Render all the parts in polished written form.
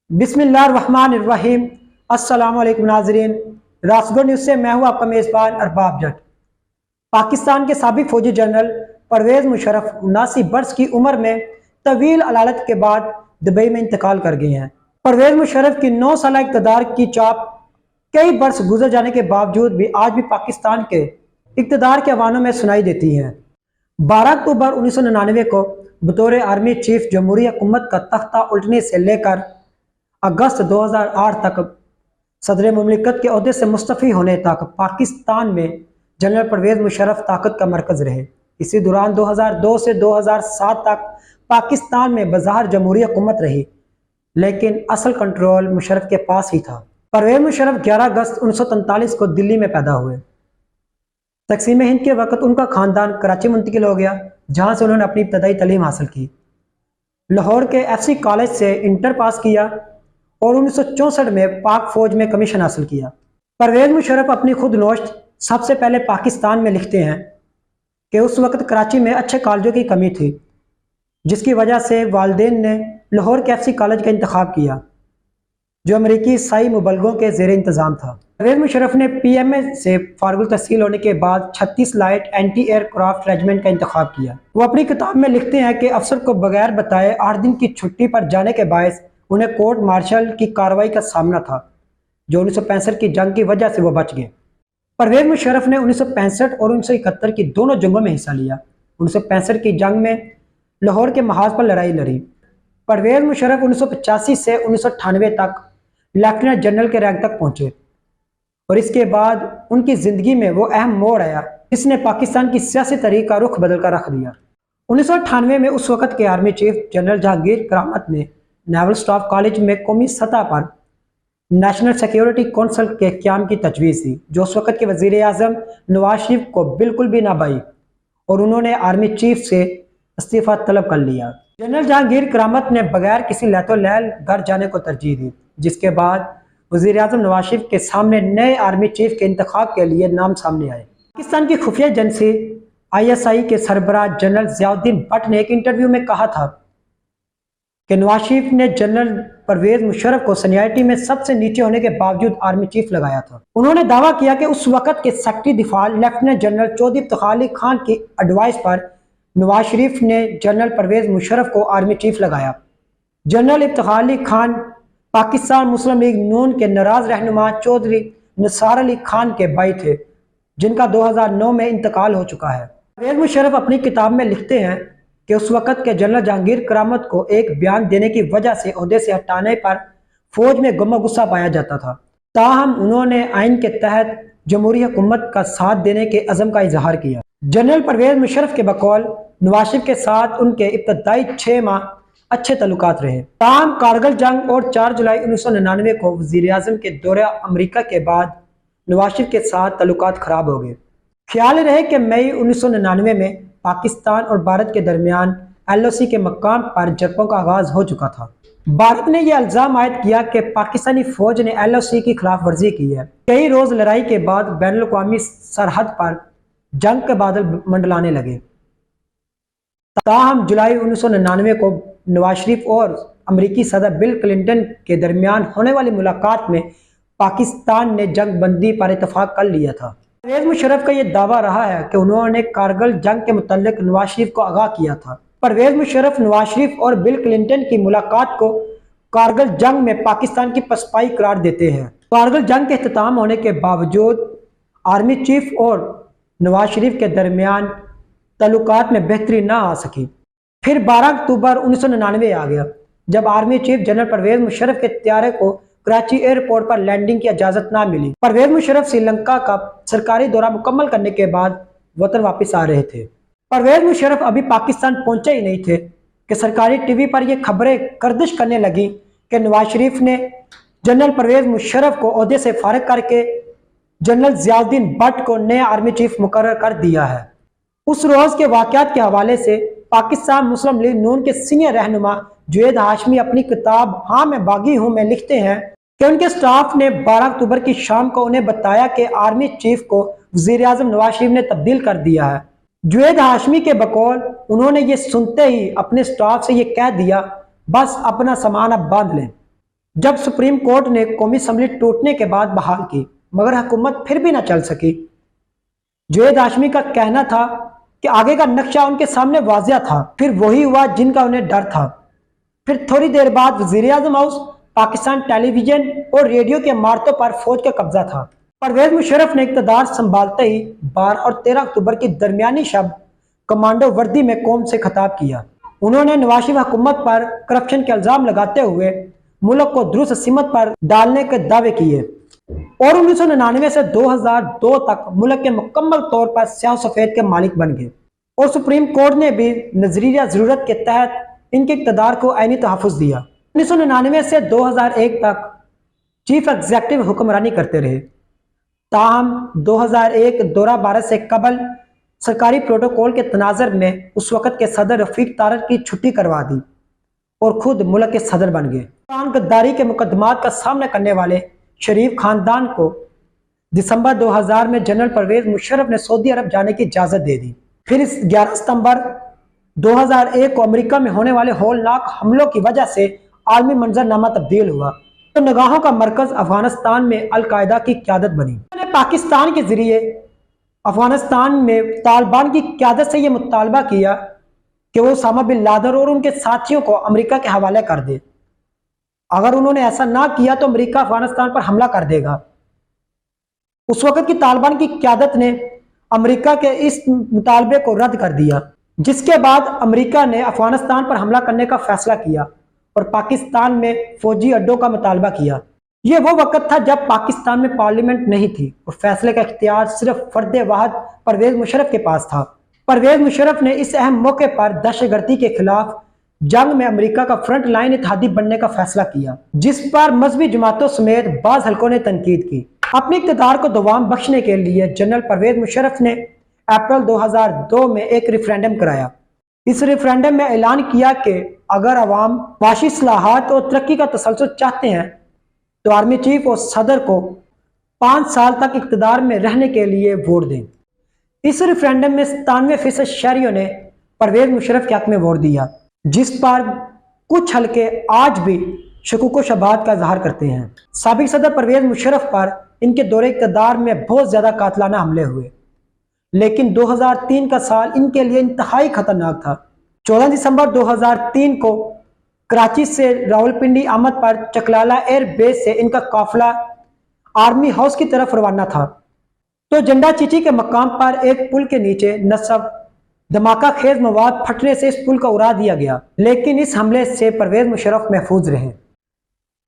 बिस्मिल्लाहिर्रहमानिर्रहीम। अस्सलाम वालेकुम नाजरीन, रासगो न्यूज़ से मैं हूँ आपका मेज़बान अरबाब जट। पाकिस्तान के साबिक फौजी जनरल परवेज़ मुशर्रफ 79 वर्ष की उम्र में तवील अलालत के बाद दुबई में इंतकाल कर गए हैं। परवेज़ मुशर्रफ की 9 साल इक़्तिदार की चाप कई वर्ष गुजर जाने के बावजूद भी आज भी पाकिस्तान के इक़्तिदार के अवानों में सुनाई देती हैं। 12 अक्टूबर 1999 को बतौर आर्मी चीफ जमहूरी हुकूमत का तख्ता उल्टने से लेकर अगस्त 2008 तक सदर मुमलिकत के ओहदे से मुस्तफ़ी होने तक पाकिस्तान में जनरल परवेज़ मुशर्रफ ताकत का मरकज़ रहे। इसी दौरान 2002 से 2007 तक पाकिस्तान में बज़ाहिर जमहूरी हुकूमत रही, लेकिन असल कंट्रोल मुशर्रफ के पास ही था। परवेज़ मुशर्रफ 11 अगस्त 1943 को दिल्ली में पैदा हुए। तक़सीम हिंद के वक़्त उनका ख़ानदान कराची मुंतकिल हो गया, जहाँ से उन्होंने अपनी इब्तदाई तालीम हासिल की। लाहौर के FC कॉलेज से इंटर पास किया और 1964 में पाक फौज में कमीशन हासिल किया। परवेज़ मुशर्रफ अपनी खुद नोश्त सबसे पहले पाकिस्तान में लिखते हैं कि उस वक़्त कराची में अच्छे कॉलेजों की कमी थी, जिसकी वजह से वालिदैन ने लाहौर के FC कॉलेज का इंतखाब किया, जो अमरीकी ईसाई मुबलगों के ज़ेर इंतज़ाम था। परवेज़ मुशर्रफ ने PMA से फारगुल तहसील होने के बाद 36 लाइट एंटी एयरक्राफ्ट रेजिमेंट का इंतखाब किया। वो अपनी किताब में लिखते हैं कि अफसर को बगैर बताए 8 दिन की छुट्टी पर जाने के बायस उन्हें कोर्ट मार्शल की कार्रवाई का सामना था, जो 1965 की जंग की वजह से वो बच गए। परवेज़ मुशर्रफ ने 1965 और 1971 की दोनों जंगों में हिस्सा लिया। 1965 की जंग में लाहौर के महाज पर लड़ाई लड़ी। परवेज़ मुशर्रफ 1985 से 1998 तक लेफ्टिनेंट जनरल के रैंक तक पहुंचे और इसके बाद उनकी ज़िंदगी में वो अहम मोड़ आया जिसने पाकिस्तान की सियासी तारीख का रुख बदल कर रख दिया। 1998 में उस वक़्त के आर्मी चीफ जनरल जहांगीर करामत ने नेवल स्टाफ कॉलेज में कौमी सतह पर नेशनल सिक्योरिटी कौंसिल के क़याम की तजवीज़ दी, जो उस वक़्त के वज़ीर आज़म नवाज शरीफ को बिल्कुल भी ना भाई और उन्होंने आर्मी चीफ से इस्तीफ़ा तलब कर लिया। जनरल जहांगीर करामत ने बगैर किसी लहतो लहल घर जाने को तरजीह दी, जिसके बाद वज़ीर आज़म नवाज शरीफ के सामने नए आर्मी चीफ के इंतखाब के लिए नाम सामने आए। पाकिस्तान की खुफिया एजेंसी ISI के सरबराह जनरल ज़ियाउद्दीन भट्ट ने एक इंटरव्यू में कहा था कि नवाज शरीफ ने जनरल परवेज़ मुशर्रफ को सीनियरिटी में सबसे नीचे होने के बावजूद आर्मी चीफ लगाया था। उन्होंने दावा किया कि उस वक़्त के सेक्रेटरी दिफा लेफ्टिनेंट जनरल चौधरी इफ्तिखार अली खान की एडवाइस पर नवाज शरीफ ने जनरल परवेज़ मुशर्रफ को आर्मी चीफ लगाया। जनरल इफ्तिखार अली खान पाकिस्तान मुस्लिम लीग नून के नाराज रहनुमा चौधरी निसार अली खान के भाई थे, जिनका 2009 में इंतकाल हो चुका है। परवेज़ मुशर्रफ अपनी किताब में लिखते हैं कि उस वक़्त के जनरल जहांगीर करामत को एक बयान देने की वजह से ओहदे से हटाने पर फौज में गम गुस्सा पाया जाता था, ताहम उन्होंने आइन के तहत जमहूरी हुकूमत का साथ देने के अज़म का इजहार किया। जनरल परवेज़ मुशर्रफ के बकौल नवाज शरीफ के साथ उनके इब्तदाई 6 माह अच्छे तल्लुकात रहे, ताहम कारगिल जंग और 4 जुलाई 1999 को वज़ीर आज़म के दौरे अमरीका के बाद नवाज शरीफ के साथ तल्लुकात खराब हो गए। ख्याल रहे कि मई 1999 में पाकिस्तान और भारत के दरमियान LOC के मकाम पर झड़पों का आगाज हो चुका था। भारत ने यह इल्ज़ाम आयद किया कि पाकिस्तानी फौज ने LOC की खिलाफ वर्जी की है। कई रोज लड़ाई के बाद बैनुल अक़वामी सरहद पर जंग के बादल मंडलाने लगे। ताहम जुलाई 1999 को नवाज शरीफ और अमरीकी सदर बिल क्लिंटन के दरमियान होने वाली मुलाकात में पाकिस्तान ने जंग बंदी पर इतफाक कर लिया था। परवेज़ मुशर्रफ का यह दावा रहा है कि उन्होंने कारगिल जंग के मुतालिक नवाज शरीफ को आगाह किया था। परवेज़ मुशर्रफ नवाज शरीफ और बिल क्लिंटन की मुलाकात को कारगिल जंग में पाकिस्तान की पसपाई करार देते हैं। कारगिल जंग के इख्तिताम होने के बावजूद आर्मी चीफ और नवाज शरीफ के दरमियान तल्लुकात में बेहतरी ना आ सकी। फिर 12 अक्टूबर 1999 आ गया, जब army chief general Parvez Musharraf के त्यारे को कराची एयरपोर्ट पर लैंडिंग की इजाज़त ना मिली। परवेज़ मुशर्रफ श्रीलंका का सरकारी दौरा मुकम्मल करने के बाद वतन वापस आ रहे थे। परवेज़ मुशर्रफ अभी पाकिस्तान पहुंचे ही नहीं थे कि सरकारी टीवी पर यह खबरें गर्दिश करने लगी कि नवाज शरीफ ने जनरल परवेज़ मुशर्रफ को ओहदे से फारिग करके जनरल ज़ियाउद्दीन भट्ट को नया आर्मी चीफ मुकर्रर कर दिया है। उस रोज़ के वाक़यात के हवाले से पाकिस्तान मुस्लिम लीग नून के सीनियर रहनुमा जुनैद हाशमी अपनी किताब हाँ मैं बागी हूँ में लिखते हैं कि उनके स्टाफ ने 12 अक्टूबर की शाम को उन्हें बताया कि आर्मी चीफ को वज़ीर आज़म नवाज शरीफ ने तब्दील कर दिया है। जुनैद हाशमी के बकौल उन्होंने ये सुनते ही अपने स्टाफ से ये कह दिया, बस अपना सामान अब बांध लें। जब सुप्रीम कोर्ट ने कौमी असम्बली टूटने के बाद बहाल की, मगर हुकूमत फिर भी ना चल सकी। जुवैद हाशमी का कहना था कि आगे का नक्शा उनके सामने वाज़िया था, फिर वही हुआ जिनका उन्हें डर था। फिर थोड़ी देर बाद वज़ीर-ए-आज़म हाउस, पाकिस्तान टेलीविजन और रेडियो के इमारतों पर फौज का कब्जा था। परवेज मुशर्रफ ने इक़्तिदार संभालते ही 12 और 13 अक्टूबर की दरमियानी शब कमांडो वर्दी में कौम से खिताब किया। उन्होंने नवाज शरीफ हुकूमत पर करप्शन के इल्ज़ाम लगाते हुए मुल्क को दुरुस्त सिमत पर डालने के दावे किए और 1999 से 2002 तक मुल्क के मुकम्मल तौर पर स्याह सफ़ेद के मालिक बन गए। और सुप्रीम कोर्ट ने भी नजरिया ज़रूरत के तहत इनके इक़्तिदार को आईनी तहफ़्फ़ुज़ दिया। 1999 से 2001 तक चीफ एग्जीक्यूटिव हुक्मरानी करते रहे। ताहम 2001 दौरा भारत से कबल सरकारी प्रोटोकॉल के तनाज़र में उस वक़्त के सदर रफ़ीक तारर की छुट्टी करवा दी और खुद मुल्क के सदर बन गए। गद्दारी के मुकदमात का सामना करने वाले शरीफ खानदान को दिसंबर 2000 में जनरल परवेज मुशर्रफ ने सऊदी अरब जाने की इजाज़त दे दी। फिर इस 11 सितंबर 2001 को अमेरिका में होने वाले हौलनाक हमलों की वजह से आलमी मंजरनामा तब्दील हुआ तो निगाहों का मरकज अफगानिस्तान में अलकायदा की क़यादत बनी। उन्होंने पाकिस्तान के जरिए अफगानिस्तान में तालिबान की क़यादत से यह मुतालबा किया कि वो उसामा बिन लादेन और उनके साथियों को अमेरिका के हवाले कर दे। अगर उन्होंने ऐसा ना किया तो अमेरिका अफगानिस्तान पर हमला कर देगा। उस वक्त की तालिबान की क़यादत ने अमेरिका के इस मुतालबे को रद्द कर दिया, जिसके बाद अमेरिका ने अफगानिस्तान पर हमला करने का फैसला किया और पाकिस्तान में फौजी अड्डों का मुतालबा किया। ये वो वक्त था जब पाकिस्तान में पार्लियामेंट नहीं थी और फैसले का इख्तियार सिर्फ फर्द वाहिद परवेज मुशर्रफ के पास था। परवेज मुशर्रफ ने इस अहम मौके पर दहशतगर्दी के खिलाफ जंग में अमेरिका का फ्रंट लाइन इत्तेहादी बनने का फैसला किया, जिस पर मजहबी जमातों समेत बाज़ हल्कों ने तनकीद की। अपने इक़्तिदार को दवाम बख्शने के लिए जनरल परवेज मुशर्रफ ने अप्रैल 2002 में एक रेफरेंडम कराया। इस रेफरेंडम में ऐलान किया कि अगर अवाम वाशी इस्लाहात और तरक्की का तसलसल चाहते हैं तो आर्मी चीफ और सदर को 5 साल तक इक़्तिदार में रहने के लिए वोट दें। इस रेफरेंडम में 97% शहरियों ने परवेज मुशर्रफ के हक में वोट दिया, जिस पर कुछ हल्के आज भी शकूक शबात का इजहार करते हैं। साबिक सदर परवेज मुशर्रफ पर इनके दौरे इक़्तिदार में बहुत ज़्यादा कातलाना हमले हुए, लेकिन 2003 का साल इनके लिए इंतहाई खतरनाक था। 14 दिसंबर 2003 को कराची से रावलपिंडी आमद पर चकलाला एयर बेस से इनका काफिला आर्मी हाउस की तरफ रवाना था तो झंडा चीची के मकाम पर एक पुल के नीचे नस्ब धमाका खेज मवाद फटने से इस पुल को उड़ा दिया गया, लेकिन इस हमले से परवेज मुशर्रफ महफूज रहे।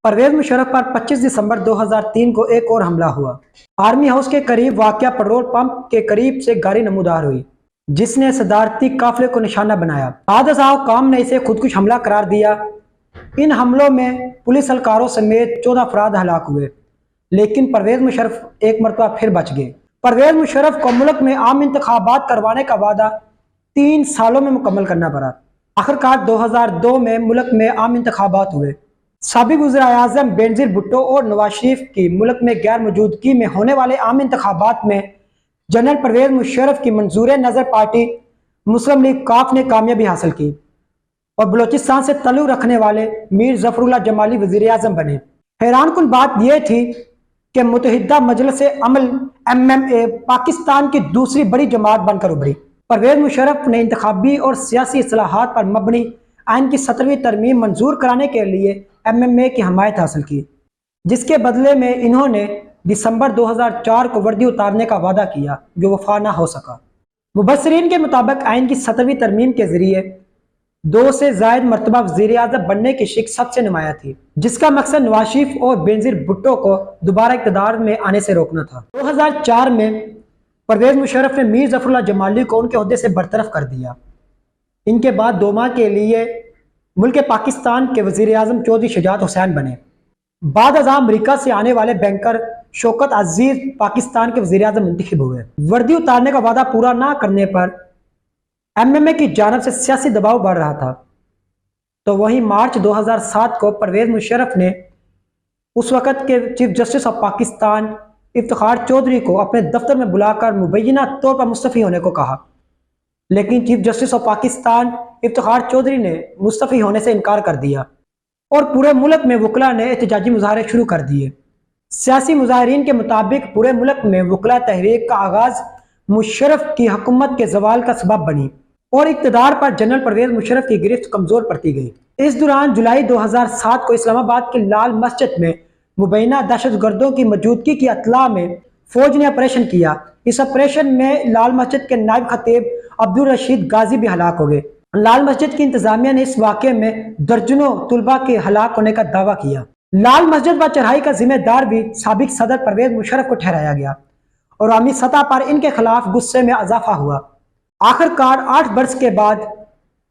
परवेज मुशर्रफ पर 25 दिसंबर 2003 को एक और हमला हुआ। आर्मी हाउस के करीब वाक़या पेट्रोल पंप के करीब से गाड़ी नमूदार हुई, जिसने सदारती काफिले को निशाना बनाया। हादसा काम ने इसे खुदकुश हमला करार दिया। इन हमलों में पुलिस एहलकारों समेत 14 अफराद हलाक हुए, लेकिन परवेज मुशर्रफ एक मरतबा फिर बच गए। परवेज मुशर्रफ को मुल्क में आम इंतखाबात करवाने का वादा 3 सालों में मुकम्मल करना पड़ा। आखिरकार 2002 में मुल्क में आम इंतखाबात हुए। साबिक वज़ीर-ए-आज़म बेनज़ीर भुट्टो और नवाज शरीफ की मुल्क में गैर मौजूदगी में होने वाले आम इंतखाबात में जनरल परवेज मुशर्रफ की मंजूर नज़र पार्टी मुस्लिम लीग काफ ने कामयाबी हासिल की और बलोचिस्तान से तल्लुक़ रखने वाले मीर ज़फ़रुल्लाह जमाली वज़ीर-ए-आज़म बने। हैरानकुन बात यह थी कि मुत्तहिदा मजलिस-ए-अमल MMA पाकिस्तान की दूसरी बड़ी जमात बनकर उभरी। परवेज मुशर्रफ ने इंतखाबी और सियासी इस्लाहात पर मबनी आइन की 17वीं तरमीम मंजूर कराने के लिए MMA की हमायत हासिल की, जिसके बदले में इन्होंने दिसंबर 2004 को वर्दी उतारने का वादा किया, जो वफा ना हो सका। मुबस्सिरीन के मुताबिक आइन की 17वीं तरमीम के जरिए 2 से ज़ायद मरतबा वज़ीर-ए-आज़म बनने की शिक सबसे नुमाया थी, जिसका मकसद नवाज शरीफ और बेनज़ीर भुट्टो को दोबारा इक़्तिदार में आने से रोकना था। 2004 में परवेज मुशर्रफ ने मीर ज़फ़रुल्लाह जमाली को उनके ओहदे से बरतरफ कर दिया। इनके बाद 2 माह के लिए मुल्क पाकिस्तान के वज़ीर-ए-आज़म चौधरी शुजात हुसैन बने। बाद अज़ां अमरीका से आने वाले बैंकर शौकत अज़ीज़ पाकिस्तान के वज़ीर-ए-आज़म मुंतखब हुए। वर्दी उतारने का वादा पूरा ना करने पर MMA की जानिब से सियासी दबाव बढ़ रहा था, तो वहीं मार्च 2007 को परवेज मुशर्रफ ने उस वक़्त के chief justice of Pakistan Iftikhar Chaudhry को अपने दफ्तर में बुलाकर मुबैना तौर पर मुस्तफ़ी होने को कहा, लेकिन chief justice of Pakistan Iftikhar Chaudhry ने मुस्तफ़ी होने से इनकार कर दिया। اور پورے ملک میں وکلا نے احتجاجی مظاہرے شروع کر دیے۔ سیاسی مظاہرین کے مطابق پورے ملک میں وکلا تحریک کا آغاز مشرف کی حکومت کے زوال کا سبب بنی اور اقتدار پر جنرل پرویز مشرف کی گرفت کمزور پڑتی گئی۔ اس دوران جولائی 2007 کو اسلام آباد کی لال مسجد میں مبینہ دہشت گردوں کی موجودگی کی اطلاع میں فوج نے آپریشن کیا۔ اس آپریشن میں لال مسجد کے نائب خطیب عبدالرشید غازی بھی ہلاک ہو گئے۔ لال مسجد کی انتظامیہ نے اس واقعے میں درجنوں طلباء کے ہلاک ہونے کا دعویٰ کیا۔ لال مسجد پر چڑھائی کا ذمہ دار بھی سابق صدر پرویز مشرف کو ٹھہرایا گیا اور عوامی سطح پر ان کے خلاف غصے میں اضافہ ہوا۔ آخر کار 8 برس کے بعد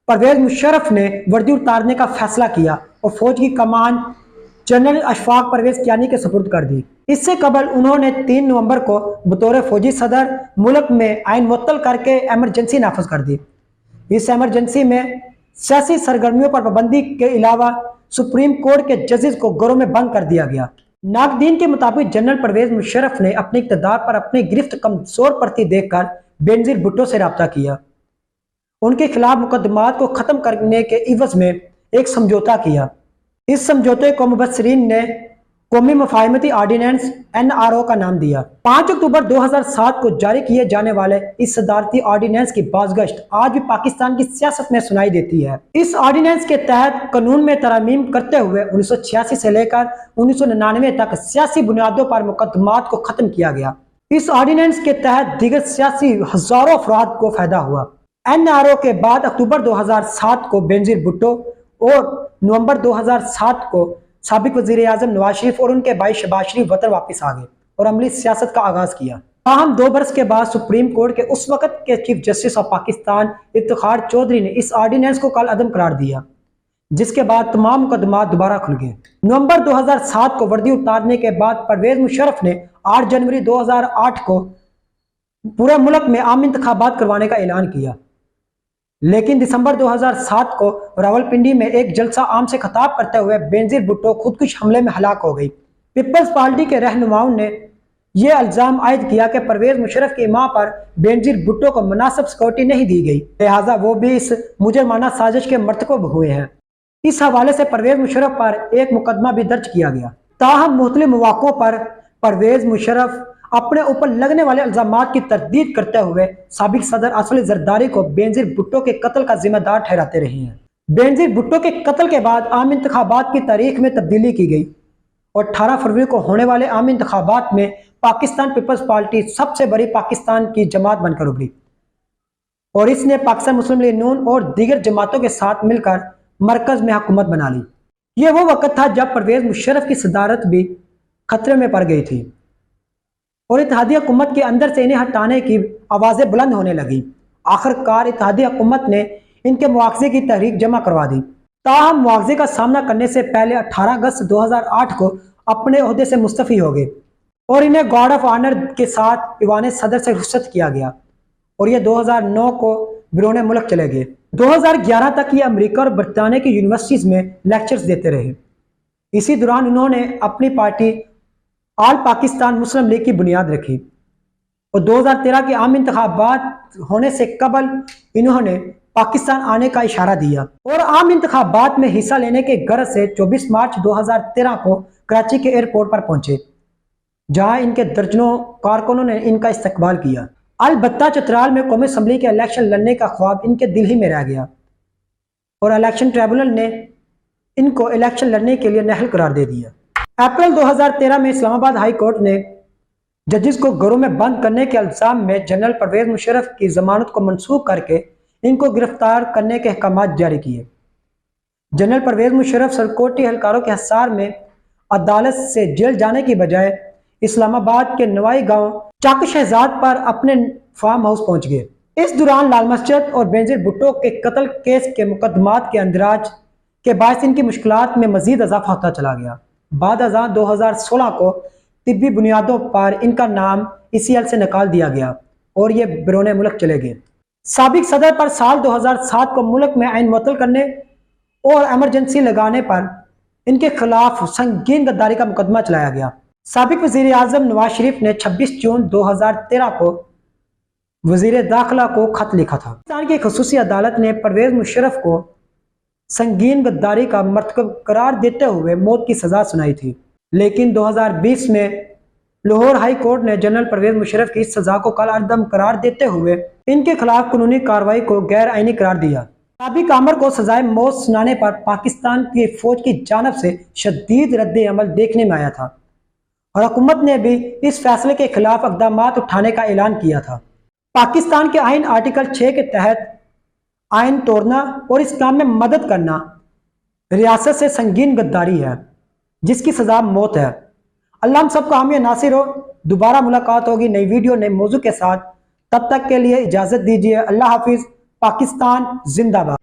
پرویز مشرف نے وردی اتارنے کا فیصلہ کیا اور فوج کی کمان جنرل اشفاق پرویز کیانی کے سپرد کر دی۔ اس سے قبل انہوں نے 3 نومبر کو بطور فوجی صدر ملک میں آئین معطل کر کے ایمرجنسی نافذ کر دی۔ اس ایمرجنسی میں سیاسی سرگرمیوں پر پابندی کے علاوہ سپریم کورٹ کے ججز کو گھروں میں بند کر دیا گیا۔ ناقدین کے مطابق جنرل پرویز مشرف نے اپنے اقتدار پر اپنی گرفت کمزور پڑتی دیکھ کر بینظیر بھٹو سے رابطہ کیا۔ ان کے خلاف مقدمات کو ختم کرنے کے عوض میں ایک سمجھوتا کیا۔ اس سمجھوتے کو مبصرین نے قومی مفاہمتی آرڈیننس NRO کا نام دیا۔ 5 اکتوبر 2007 کو جاری کیے جانے والے اس صدارتی آرڈیننس کی بازگشت آج بھی پاکستان کی سیاست میں سنائی دیتی ہے۔ اس آرڈیننس کے تحت قانون میں ترامیم کرتے ہوئے 1986 سے لے کر 1999 تک سیاسی بنیادوں پر مقدمات کو ختم کیا گیا۔ اس آرڈیننس کے تحت دیگر سیاسی ہزاروں افراد کو فائدہ ہوا۔ NRO کے بعد اکتوبر 2007 کو بینظیر بھٹو اور نومبر 2007 کو سابق وزیر اعظم نواز شریف اور ان کے بھائی شہباز شریف وطن واپس آ گئے اور عملی سیاست کا آغاز کیا۔ تاہم 2 برس کے بعد سپریم کورٹ کے اس وقت کے chief justice of Pakistan Iftikhar Chaudhry نے اس آرڈیننس کو کال عدم قرار دیا، جس کے بعد تمام مقدمات دوبارہ کھل گئے۔ نومبر 2007 کو وردی اتارنے کے بعد پرویز مشرف نے 8 جنوری 2008 کو پورے ملک میں عام انتخابات کروانے کا اعلان کیا، لیکن دسمبر 2007 کو راولپنڈی میں ایک جلسہ عام سے خطاب کرتے ہوئے بینظیر بھٹو خودکش حملے میں ہلاک ہو گئی۔ پیپلز پارٹی کے رہنماؤں نے یہ الزام عائد کیا کہ پرویز مشرف کی ماں پر بینظیر بھٹو کو مناسب سیکورٹی نہیں دی گئی، لہٰذا وہ بھی اس مجرمانہ سازش کے مرتکب ہوئے ہیں۔ اس حوالے سے پرویز مشرف پر ایک مقدمہ بھی درج کیا گیا۔ تاہم مختلف مواقعوں پر پرویز مشرف اپنے اوپر لگنے والے الزامات کی تردید کرتے ہوئے سابق صدر اسد علی زرداری کو بینظیر بھٹو کے قتل کا ذمہ دار ٹھہراتے رہے ہیں۔ بینظیر بھٹو کے قتل کے بعد عام انتخابات کی تاریخ میں تبدیلی کی گئی اور 18 فروری کو ہونے والے عام انتخابات میں پاکستان پیپلز پارٹی سب سے بڑی پاکستان کی جماعت بن کر ابھری اور اس نے پاکستان مسلم لیگ نون اور دیگر جماعتوں کے ساتھ مل کر مرکز میں حکومت بنا لی۔ یہ وہ وقت تھا جب پرویز مشرف کی صدارت بھی خطرے میں پڑ گئی تھی اور اتحادی حکومت کے اندر سے انہیں ہٹانے کی آوازیں بلند ہونے لگیں۔ آخر کار اتحادی حکومت نے ان کے مواخذے کی تحریک جمع کروا دی۔ تاہم مواخذے کا سامنا کرنے سے پہلے 18 اگست 2008 کو اپنے عہدے سے مستعفی ہو گئے اور انہیں گارڈ آف آنر کے ساتھ ایوان صدر سے رخصت کیا گیا اور یہ 2009 کو بیرون ملک چلے گئے۔ 2011 تک یہ امریکہ اور برطانیہ کی یونیورسٹیز میں لیکچرز دیتے رہے۔ اسی دوران انہوں نے اپنی پارٹی آل پاکستان مسلم لیگ کی بنیاد رکھی اور 2013 کے عام انتخابات ہونے سے قبل انہوں نے پاکستان آنے کا اشارہ دیا اور عام انتخابات میں حصہ لینے کے غرض سے 24 مارچ 2013 کو کراچی کے ایئرپورٹ پر پہنچے، جہاں ان کے درجنوں کارکنوں نے ان کا استقبال کیا۔ البتہ چترال میں قومی اسمبلی کے الیکشن لڑنے کا خواب ان کے دل ہی میں رہ گیا اور الیکشن ٹریبونل نے ان کو الیکشن لڑنے کے لیے نااہل قرار دے دیا۔ اپریل 2013 میں اسلام آباد ہائی کورٹ نے ججز کو گھروں میں بند کرنے کے الزام میں جنرل پرویز مشرف کی ضمانت کو منسوخ کر کے ان کو گرفتار کرنے کے احکامات جاری کیے۔ جنرل پرویز مشرف سرکوٹی اہلکاروں کے حصار میں عدالت سے جیل جانے کی بجائے اسلام آباد کے نوائی گاؤں چک شہزاد پر اپنے فارم ہاؤس پہنچ گئے۔ اس دوران لال مسجد اور بینظیر بھٹو کے قتل کیس کے مقدمات کے اندراج کے باعث ان کی مشکلات میں مزید اضافہ ہوتا چلا گیا۔ بعد ازاں 2016 کو طبی بنیادوں پر ان کا نام ECL سے نکال دیا گیا اور یہ بیرون ملک چلے گئے۔ سابق صدر پر سال 2007 کو ملک میں آئین معطل کرنے اور ایمرجنسی لگانے پر ان کے خلاف سنگین غداری کا مقدمہ چلایا گیا۔ سابق وزیر اعظم نواز شریف نے 26 جون 2013 کو وزیر داخلہ کو خط لکھا تھا۔ پاکستان کی خصوصی عدالت نے پرویز مشرف کو संगीन गद्दारी का मर्तकब करार देते हुए मौत की सजा सुनाई थी। लेकिन 2020 में लाहौर हाई कोर्ट ने जनरल परवेज मुशर्रफ की इस सजा को कालअदम करार देते हुए इनके खिलाफ कानूनी कार्रवाई को गैर आईनी करार दिया। साबिक आमर को सजाए मौत सुनाने पर पाकिस्तान की फौज की जानब से शदीद रद्द अमल देखने में आया था और हुकूमत ने भी इस फैसले के खिलाफ इक़दाम उठाने का ऐलान किया था। पाकिस्तान के आइन आर्टिकल 6 के तहत आइन तोड़ना और इस काम में मदद करना रियासत से संगीन गद्दारी है, जिसकी सजा मौत है। अल्लाह हम सबको हामी नासिर हो। दोबारा मुलाकात होगी नई वीडियो नए मौजू के साथ। तब तक के लिए इजाज़त दीजिए। अल्लाह हाफिज़। पाकिस्तान जिंदाबाद।